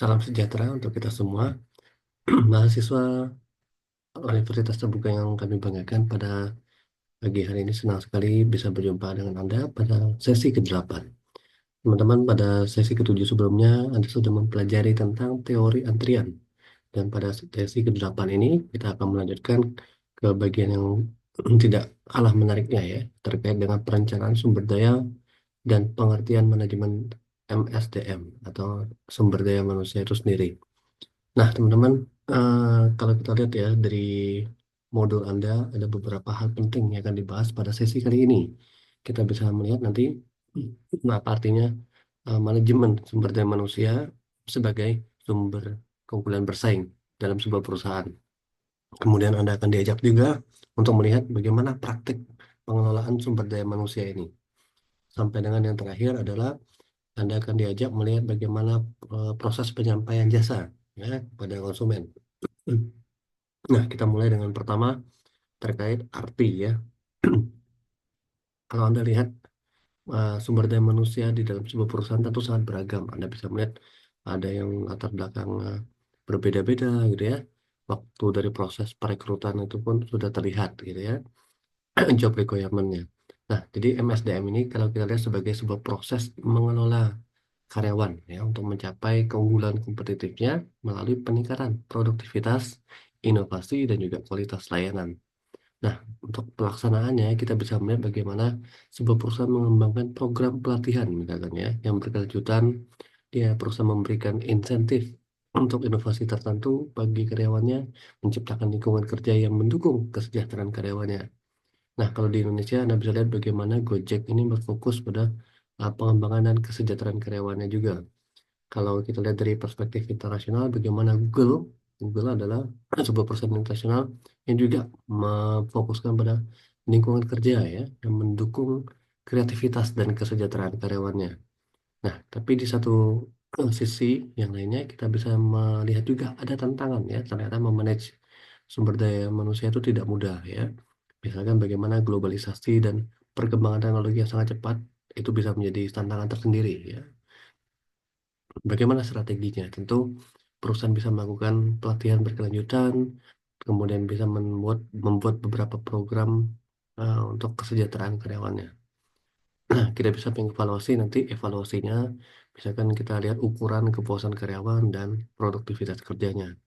Salam sejahtera untuk kita semua, mahasiswa Universitas Terbuka yang kami banggakan. Pada pagi hari ini senang sekali bisa berjumpa dengan Anda pada sesi ke-8. Teman-teman, pada sesi ke-7 sebelumnya Anda sudah mempelajari tentang teori antrian. Dan pada sesi ke-8 ini kita akan melanjutkan ke bagian yang tidak kalah menariknya ya, terkait dengan perencanaan sumber daya dan pengertian manajemen MSDM atau sumber daya manusia itu sendiri. Nah, teman-teman, kalau kita lihat ya dari modul Anda ada beberapa hal penting yang akan dibahas pada sesi kali ini. Kita bisa melihat nanti apa artinya manajemen sumber daya manusia sebagai sumber keunggulan bersaing dalam sebuah perusahaan. Kemudian Anda akan diajak juga untuk melihat bagaimana praktik pengelolaan sumber daya manusia ini. Sampai dengan yang terakhir adalah Anda akan diajak melihat bagaimana proses penyampaian jasa ya kepada konsumen. Nah, kita mulai dengan pertama terkait arti ya. Kalau Anda lihat sumber daya manusia di dalam sebuah perusahaan tentu sangat beragam. Anda bisa melihat ada yang latar belakang berbeda-beda gitu ya. Waktu dari proses perekrutan itu pun sudah terlihat gitu ya. Job requirement-nya. Nah, jadi MSDM ini kalau kita lihat sebagai sebuah proses mengelola karyawan ya untuk mencapai keunggulan kompetitifnya melalui peningkatan produktivitas, inovasi dan juga kualitas layanan. Nah, untuk pelaksanaannya kita bisa melihat bagaimana sebuah perusahaan mengembangkan program pelatihan misalkan ya yang berkelanjutan. Dia perusahaan memberikan insentif untuk inovasi tertentu bagi karyawannya, menciptakan lingkungan kerja yang mendukung kesejahteraan karyawannya. Nah, kalau di Indonesia Anda bisa lihat bagaimana Gojek ini berfokus pada pengembangan dan kesejahteraan karyawannya juga. Kalau kita lihat dari perspektif internasional, bagaimana Google adalah sebuah perusahaan internasional yang juga memfokuskan pada lingkungan kerja ya, yang mendukung kreativitas dan kesejahteraan karyawannya. Nah, tapi di satu sisi yang lainnya kita bisa melihat juga ada tantangan ya, ternyata memanage sumber daya manusia itu tidak mudah ya. Misalkan bagaimana globalisasi dan perkembangan teknologi yang sangat cepat itu bisa menjadi tantangan tersendiri ya. Bagaimana strateginya? Tentu perusahaan bisa melakukan pelatihan berkelanjutan, kemudian bisa membuat beberapa program untuk kesejahteraan karyawannya. Nah, kita bisa mengevaluasi nanti evaluasinya, misalkan kita lihat ukuran kepuasan karyawan dan produktivitas kerjanya.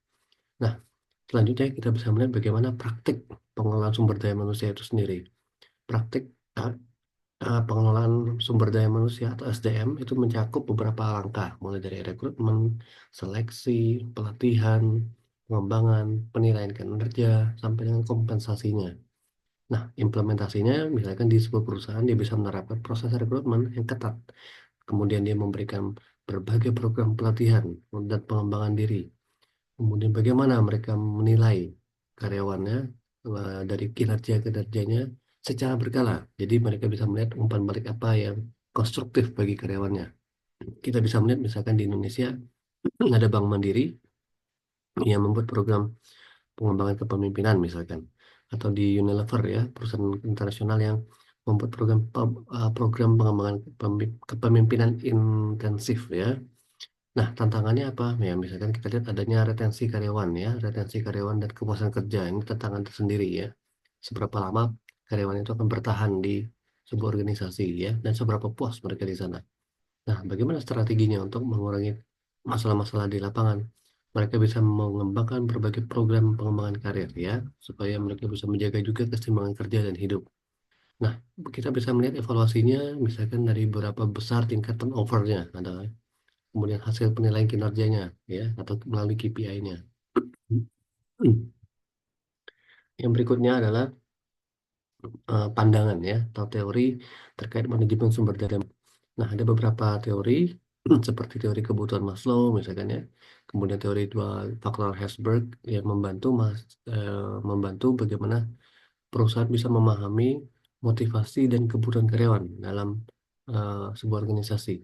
Nah, selanjutnya kita bisa melihat bagaimana praktik pengelolaan sumber daya manusia itu sendiri. Praktik uh, pengelolaan sumber daya manusia atau SDM itu mencakup beberapa langkah, mulai dari rekrutmen, seleksi, pelatihan, pengembangan, penilaian kinerja, sampai dengan kompensasinya. Nah, implementasinya misalkan di sebuah perusahaan dia bisa menerapkan proses rekrutmen yang ketat. Kemudian dia memberikan berbagai program pelatihan dan pengembangan diri. Kemudian bagaimana mereka menilai karyawannya dari kinerja-kinerjanya secara berkala. Jadi mereka bisa melihat umpan balik apa yang konstruktif bagi karyawannya. Kita bisa melihat misalkan di Indonesia ada Bank Mandiri yang membuat program pengembangan kepemimpinan misalkan. Atau di Unilever ya, perusahaan internasional yang membuat program pengembangan kepemimpinan intensif ya. Nah, tantangannya apa? Ya, misalkan kita lihat adanya retensi karyawan ya, retensi karyawan dan kepuasan kerja. Ini tantangan tersendiri ya. Seberapa lama karyawan itu akan bertahan di sebuah organisasi ya, dan seberapa puas mereka di sana. Nah, bagaimana strateginya untuk mengurangi masalah-masalah di lapangan? Mereka bisa mengembangkan berbagai program pengembangan karir ya, supaya mereka bisa menjaga juga keseimbangan kerja dan hidup. Nah, kita bisa melihat evaluasinya misalkan dari berapa besar tingkat turnover-nya, ada kemudian hasil penilaian kinerjanya ya atau melalui KPI-nya. Yang berikutnya adalah pandangan ya atau teori terkait manajemen sumber daya. Nah, ada beberapa teori seperti teori kebutuhan Maslow misalkan ya. Kemudian teori dua faktor Herzberg yang membantu bagaimana perusahaan bisa memahami motivasi dan kebutuhan karyawan dalam sebuah organisasi.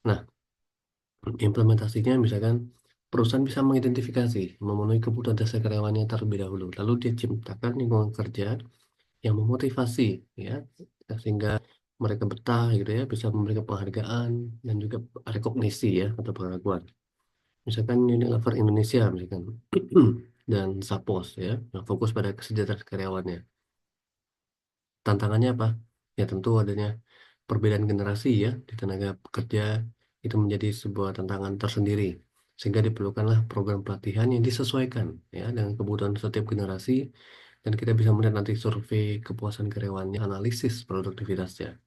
Nah, implementasinya misalkan perusahaan bisa mengidentifikasi, memenuhi kebutuhan dasar karyawannya terlebih dahulu. Lalu dia ciptakan lingkungan kerja yang memotivasi, ya, sehingga mereka betah gitu ya, bisa memberikan penghargaan dan juga rekognisi ya atau pengakuan. Misalkan Unilever Indonesia, misalkan, dan Sapos ya, yang fokus pada kesejahteraan karyawannya. Tantangannya apa? Ya tentu adanya perbedaan generasi ya di tenaga pekerja itu menjadi sebuah tantangan tersendiri. Sehingga diperlukanlah program pelatihan yang disesuaikan ya dengan kebutuhan setiap generasi dan kita bisa melihat nanti survei kepuasan karyawannya, analisis produktivitasnya.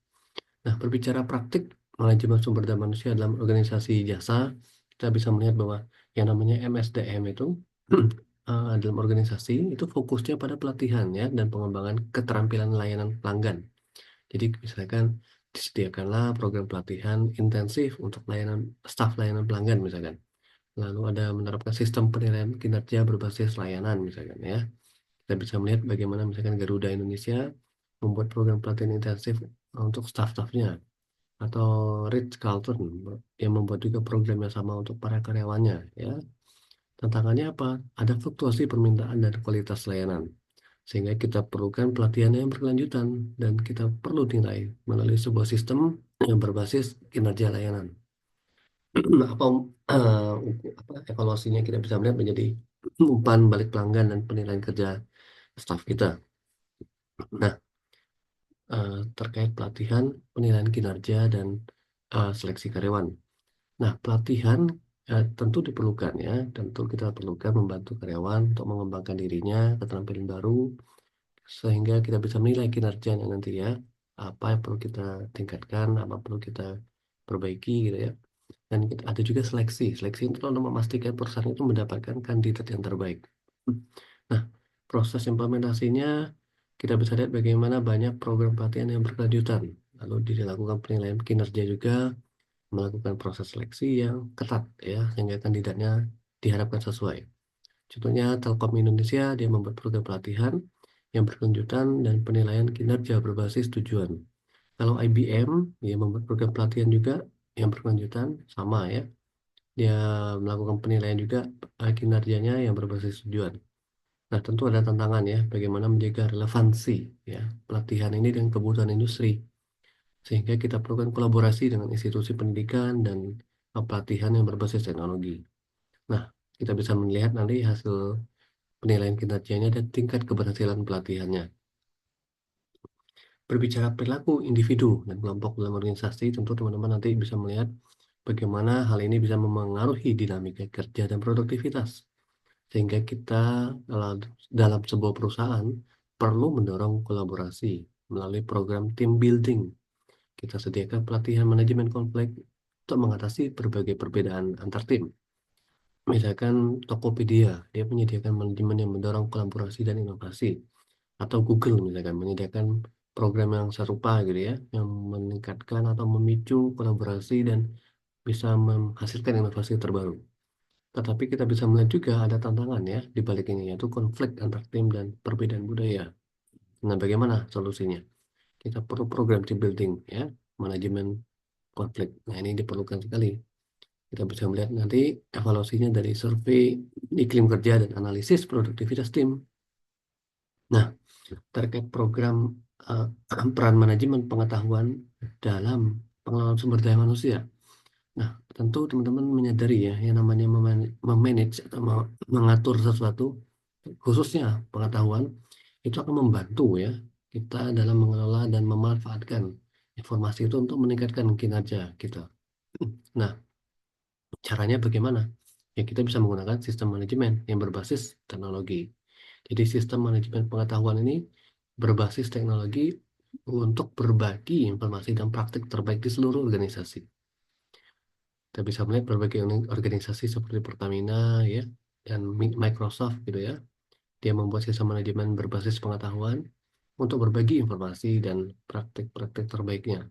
Nah, berbicara praktik manajemen sumber daya manusia dalam organisasi jasa, kita bisa melihat bahwa yang namanya MSDM itu dalam organisasi itu fokusnya pada pelatihan ya dan pengembangan keterampilan layanan pelanggan. Jadi misalkan disediakanlah program pelatihan intensif untuk layanan staf layanan pelanggan misalkan. Lalu ada menerapkan sistem penilaian kinerja berbasis layanan misalkan ya. Kita bisa melihat bagaimana misalkan Garuda Indonesia membuat program pelatihan intensif untuk staf-stafnya atau Ritz-Carlton yang membuat juga program yang sama untuk para karyawannya ya. Tantangannya apa? Ada fluktuasi permintaan dan kualitas layanan. Sehingga kita perlukan pelatihan yang berkelanjutan dan kita perlu nilai melalui sebuah sistem yang berbasis kinerja layanan. Apa, evaluasinya kita bisa melihat menjadi umpan balik pelanggan dan penilaian kerja staf kita. Nah, terkait pelatihan, penilaian kinerja dan seleksi karyawan. Nah, pelatihan tentu diperlukan ya, tentu kita perlukan membantu karyawan untuk mengembangkan dirinya, keterampilan baru, sehingga kita bisa menilai kinerjanya nanti ya, apa yang perlu kita tingkatkan, apa perlu kita perbaiki gitu ya. Dan ada juga seleksi, seleksi itu untuk memastikan perusahaan itu mendapatkan kandidat yang terbaik. Nah, proses implementasinya kita bisa lihat bagaimana banyak program pelatihan yang berkelanjutan, lalu dilakukan penilaian kinerja juga, melakukan proses seleksi yang ketat ya sehingga kandidatnya diharapkan sesuai. Contohnya Telkom Indonesia dia membuat program pelatihan yang berkelanjutan dan penilaian kinerja berbasis tujuan. Kalau IBM dia membuat program pelatihan juga yang berkelanjutan sama ya. Dia melakukan penilaian juga kinerjanya yang berbasis tujuan. Nah, tentu ada tantangan ya bagaimana menjaga relevansi ya pelatihan ini dengan kebutuhan industri sehingga kita perlukan kolaborasi dengan institusi pendidikan dan pelatihan yang berbasis teknologi. Nah, kita bisa melihat nanti hasil penilaian kinerjanya dan tingkat keberhasilan pelatihannya. Berbicara perilaku individu dan kelompok dalam organisasi, tentu teman-teman nanti bisa melihat bagaimana hal ini bisa memengaruhi dinamika kerja dan produktivitas. Sehingga kita dalam sebuah perusahaan perlu mendorong kolaborasi melalui program team building. Kita sediakan pelatihan manajemen konflik untuk mengatasi berbagai perbedaan antar tim. Misalkan Tokopedia, dia menyediakan manajemen yang mendorong kolaborasi dan inovasi. Atau Google misalkan menyediakan program yang serupa gitu ya, yang meningkatkan atau memicu kolaborasi dan bisa menghasilkan inovasi terbaru. Tetapi kita bisa melihat juga ada tantangan ya di balik ini, yaitu konflik antar tim dan perbedaan budaya. Nah, bagaimana solusinya? Kita perlu program team building ya, manajemen konflik. Nah, ini diperlukan sekali. Kita bisa melihat nanti evaluasinya dari survei iklim kerja dan analisis produktivitas tim. Nah, terkait program eh, peran manajemen pengetahuan dalam pengelolaan sumber daya manusia. Nah, tentu teman-teman menyadari ya, yang namanya memanage atau mengatur sesuatu, khususnya pengetahuan, itu akan membantu ya kita dalam mengelola dan memanfaatkan informasi itu untuk meningkatkan kinerja kita. Nah, caranya bagaimana? Ya, kita bisa menggunakan sistem manajemen yang berbasis teknologi. Jadi, sistem manajemen pengetahuan ini berbasis teknologi untuk berbagi informasi dan praktik terbaik di seluruh organisasi. Kita bisa melihat berbagai organisasi seperti Pertamina ya dan Microsoft gitu ya. Dia membuat sistem manajemen berbasis pengetahuan untuk berbagi informasi dan praktik-praktik terbaiknya.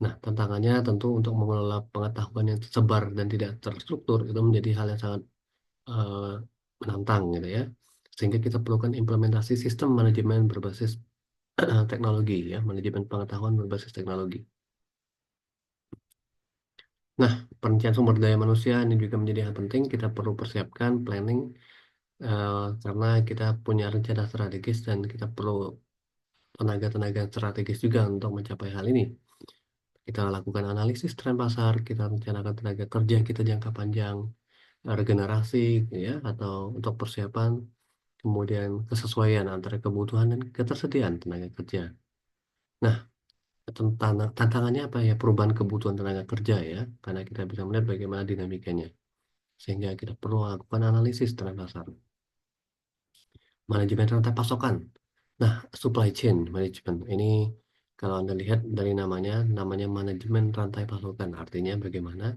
Nah, tantangannya tentu untuk mengelola pengetahuan yang tersebar dan tidak terstruktur itu menjadi hal yang sangat eh, menantang gitu ya. Sehingga kita perlukan implementasi sistem manajemen berbasis teknologi ya, manajemen pengetahuan berbasis teknologi. Nah, perencanaan sumber daya manusia ini juga menjadi hal penting. Kita perlu persiapkan planning karena kita punya rencana strategis dan kita perlu tenaga-tenaga strategis juga untuk mencapai hal ini. Kita lakukan analisis tren pasar, kita rencanakan tenaga kerja kita jangka panjang, regenerasi gitu ya, atau untuk persiapan, kemudian kesesuaian antara kebutuhan dan ketersediaan tenaga kerja. Nah, tantangannya apa ya? Perubahan kebutuhan tenaga kerja ya, karena kita bisa melihat bagaimana dinamikanya. Sehingga kita perlu melakukan analisis terhadap pasar. Manajemen rantai pasokan. Nah, supply chain management ini kalau Anda lihat dari namanya manajemen rantai pasokan. Artinya bagaimana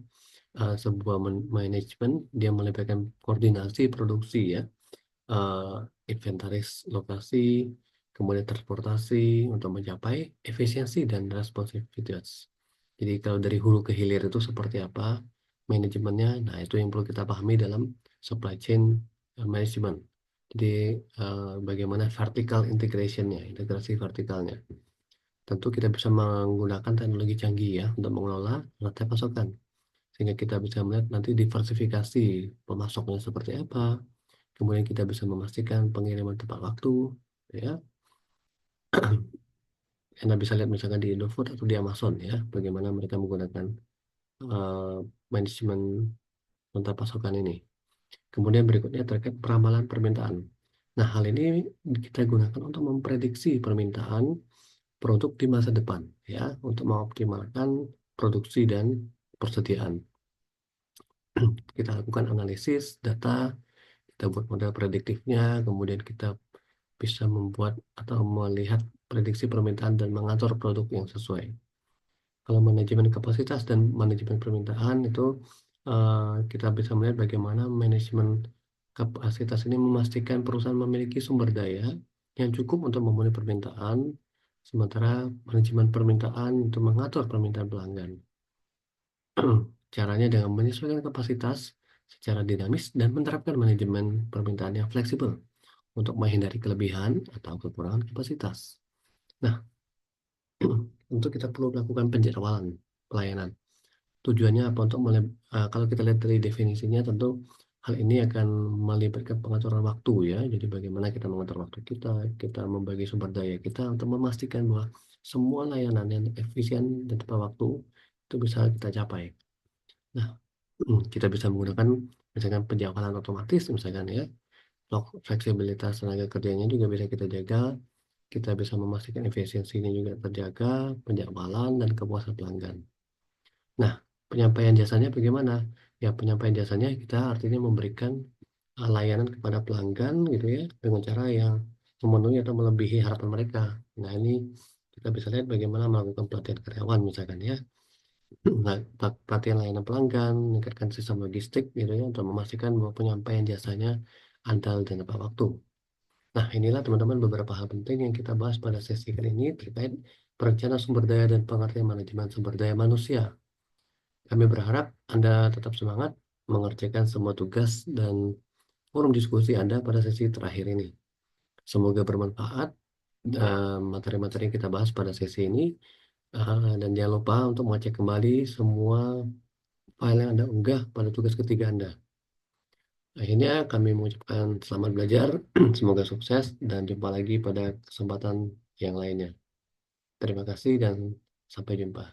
sebuah manajemen dia melibatkan koordinasi produksi ya, eh, inventaris lokasi, kemudian transportasi untuk mencapai efisiensi dan responsivitas. Jadi kalau dari hulu ke hilir itu seperti apa manajemennya, nah itu yang perlu kita pahami dalam supply chain management. Jadi bagaimana vertical integrationnya, integrasi vertikalnya. Tentu kita bisa menggunakan teknologi canggih ya untuk mengelola rantai pasokan. Sehingga kita bisa melihat nanti diversifikasi pemasoknya seperti apa, kemudian kita bisa memastikan pengiriman tepat waktu, ya. Anda bisa lihat misalkan di Indofood atau di Amazon ya, bagaimana mereka menggunakan eh, manajemen rantai pasokan ini. Kemudian berikutnya terkait peramalan permintaan. Nah, hal ini kita gunakan untuk memprediksi permintaan produk di masa depan, ya, untuk mengoptimalkan produksi dan persediaan. Kita lakukan analisis data, kita buat model prediktifnya, kemudian kita bisa membuat atau melihat prediksi permintaan dan mengatur produk yang sesuai. Kalau manajemen kapasitas dan manajemen permintaan itu kita bisa melihat bagaimana manajemen kapasitas ini memastikan perusahaan memiliki sumber daya yang cukup untuk memenuhi permintaan, sementara manajemen permintaan untuk mengatur permintaan pelanggan. Caranya dengan menyesuaikan kapasitas secara dinamis dan menerapkan manajemen permintaan yang fleksibel untuk menghindari kelebihan atau kekurangan kapasitas. Nah, untuk kita perlu melakukan penjadwalan pelayanan. Tujuannya apa? Kalau kita lihat dari definisinya, tentu hal ini akan melibatkan pengaturan waktu ya. Jadi bagaimana kita mengatur waktu kita, kita membagi sumber daya kita untuk memastikan bahwa semua layanan yang efisien dan tepat waktu itu bisa kita capai. Nah, kita bisa menggunakan misalkan penjadwalan otomatis misalkan ya. Fleksibilitas tenaga kerjanya juga bisa kita jaga. Kita bisa memastikan efisiensinya juga terjaga, penjadwalan dan kepuasan pelanggan. Nah, penyampaian jasanya bagaimana? Ya, penyampaian jasanya kita artinya memberikan layanan kepada pelanggan gitu ya, dengan cara yang memenuhi atau melebihi harapan mereka. Nah, ini kita bisa lihat bagaimana melakukan pelatihan karyawan misalkan ya. Nah, pelatihan layanan pelanggan, meningkatkan sistem logistik gitu ya, untuk memastikan bahwa penyampaian jasanya andal dan tepat waktu. Nah, inilah teman-teman beberapa hal penting yang kita bahas pada sesi kali ini terkait perencanaan sumber daya dan pengertian manajemen sumber daya manusia. Kami berharap Anda tetap semangat mengerjakan semua tugas dan forum diskusi Anda pada sesi terakhir ini. Semoga bermanfaat materi-materi yang kita bahas pada sesi ini. Dan jangan lupa untuk mengecek kembali semua file yang Anda unggah pada tugas ketiga Anda. Akhirnya kami mengucapkan selamat belajar, semoga sukses, dan jumpa lagi pada kesempatan yang lainnya. Terima kasih dan sampai jumpa.